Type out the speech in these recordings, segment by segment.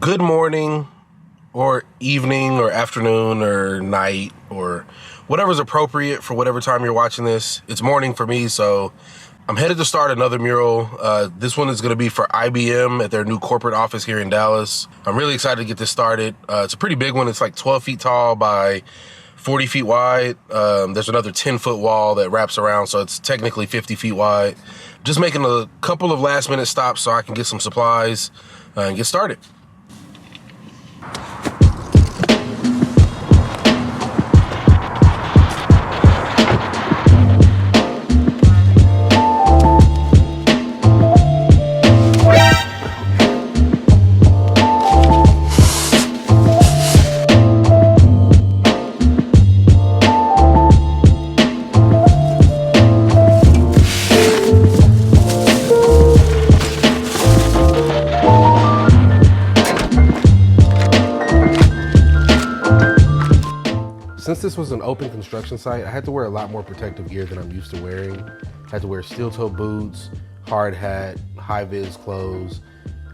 Good morning or evening or afternoon or night or whatever's appropriate for whatever time you're watching this. It's morning for me, so I'm headed to start another mural. This one is going to be for IBM at their new corporate office here in Dallas. I'm really excited to get this started. It's a pretty big one. It's like 12 feet tall by 40 feet wide. There's another 10-foot wall that wraps around, so it's technically 50 feet wide. Just making a couple of last minute stops so I can get some supplies and get started. Since this was an open construction site, I had to wear a lot more protective gear than I'm used to wearing. I had to wear steel-toe boots, hard hat, high-vis clothes.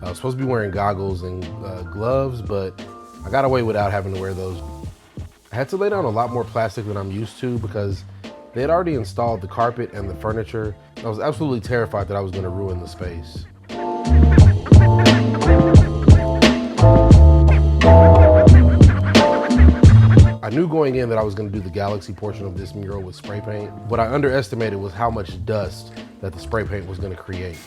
I was supposed to be wearing goggles and gloves, but I got away without having to wear those. I had to lay down a lot more plastic than I'm used to because they had already installed the carpet and the furniture. I was absolutely terrified that I was going to ruin the space. I knew going in that I was going to do the galaxy portion of this mural with spray paint. What I underestimated was how much dust that the spray paint was going to create.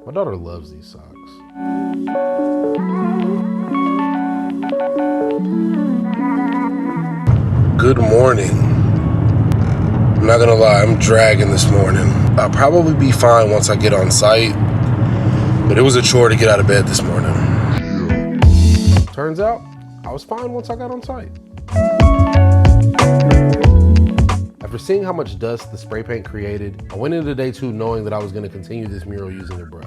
My daughter loves these socks. Good morning. I'm not gonna lie, I'm dragging this morning. I'll probably be fine once I get on site, but it was a chore to get out of bed this morning. Turns out, I was fine once I got on site. After seeing how much dust the spray paint created, I went into day 2 knowing that I was gonna continue this mural using a brush.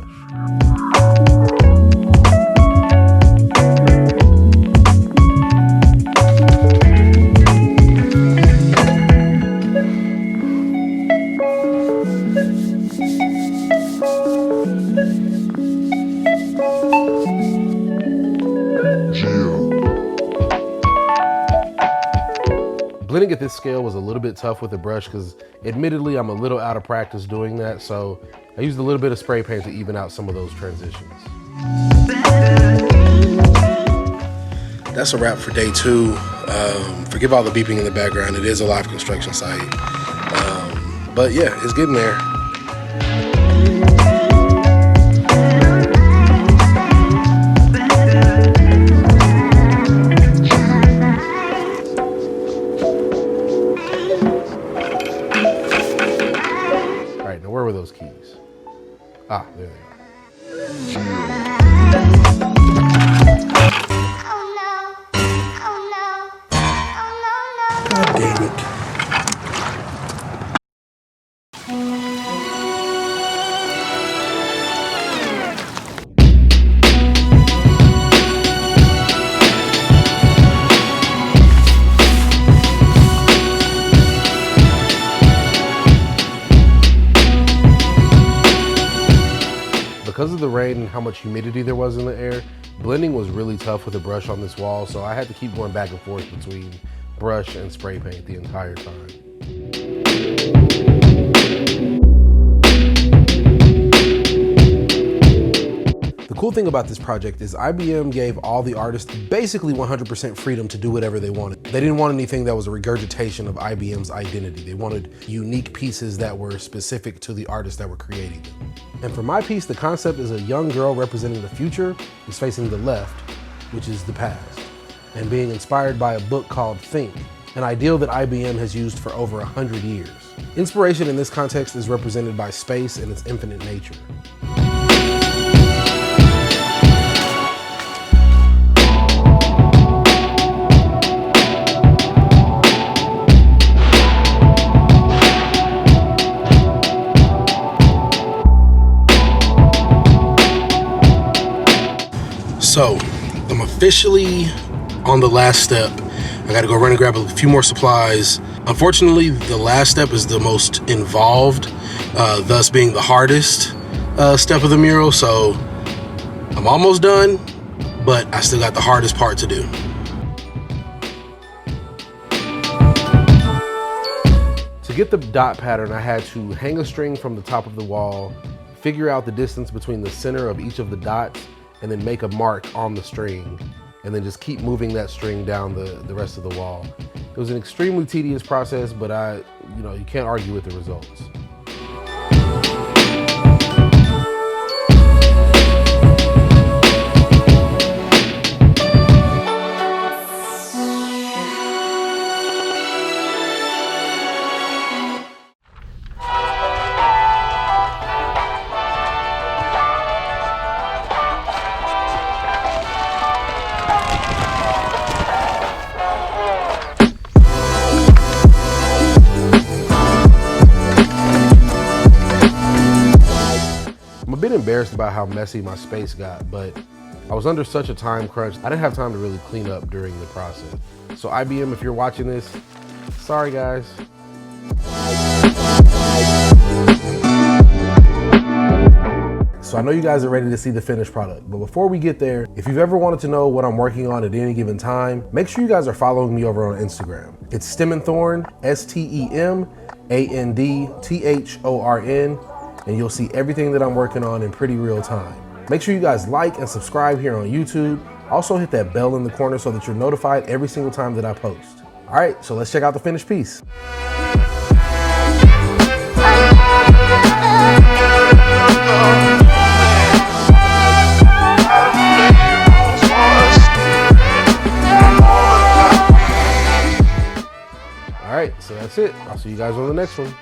Blending at this scale was a little bit tough with a brush because admittedly I'm a little out of practice doing that, so I used a little bit of spray paint to even out some of those transitions. That's a wrap for day 2. Forgive all the beeping in the background. It is a live construction site. But yeah, it's getting there. Where were those keys? Ah, there they are. God damn it. Because of the rain and how much humidity there was in the air, blending was really tough with a brush on this wall, so I had to keep going back and forth between brush and spray paint the entire time. The cool thing about this project is IBM gave all the artists basically 100% freedom to do whatever they wanted. They didn't want anything that was a regurgitation of IBM's identity. They wanted unique pieces that were specific to the artists that were creating them. And for my piece, the concept is a young girl representing the future who's facing the left, which is the past, and being inspired by a book called Think, an ideal that IBM has used for over 100 years. Inspiration in this context is represented by space and its infinite nature. So I'm officially on the last step. I gotta go run and grab a few more supplies. Unfortunately, the last step is the most involved, thus being the hardest step of the mural. So I'm almost done, but I still got the hardest part to do. To get the dot pattern, I had to hang a string from the top of the wall, figure out the distance between the center of each of the dots, and then make a mark on the string, and then just keep moving that string down the rest of the wall. It was an extremely tedious process, but you can't argue with the results. I'm a bit embarrassed about how messy my space got, but I was under such a time crunch, I didn't have time to really clean up during the process. So IBM, if you're watching this, sorry guys. So I know you guys are ready to see the finished product, but before we get there, if you've ever wanted to know what I'm working on at any given time, make sure you guys are following me over on Instagram. It's Thorn, STEMANDTHORN, and you'll see everything that I'm working on in pretty real time. Make sure you guys like and subscribe here on YouTube. Also hit that bell in the corner so that you're notified every single time that I post. All right, so let's check out the finished piece. All right, so that's it. I'll see you guys on the next one.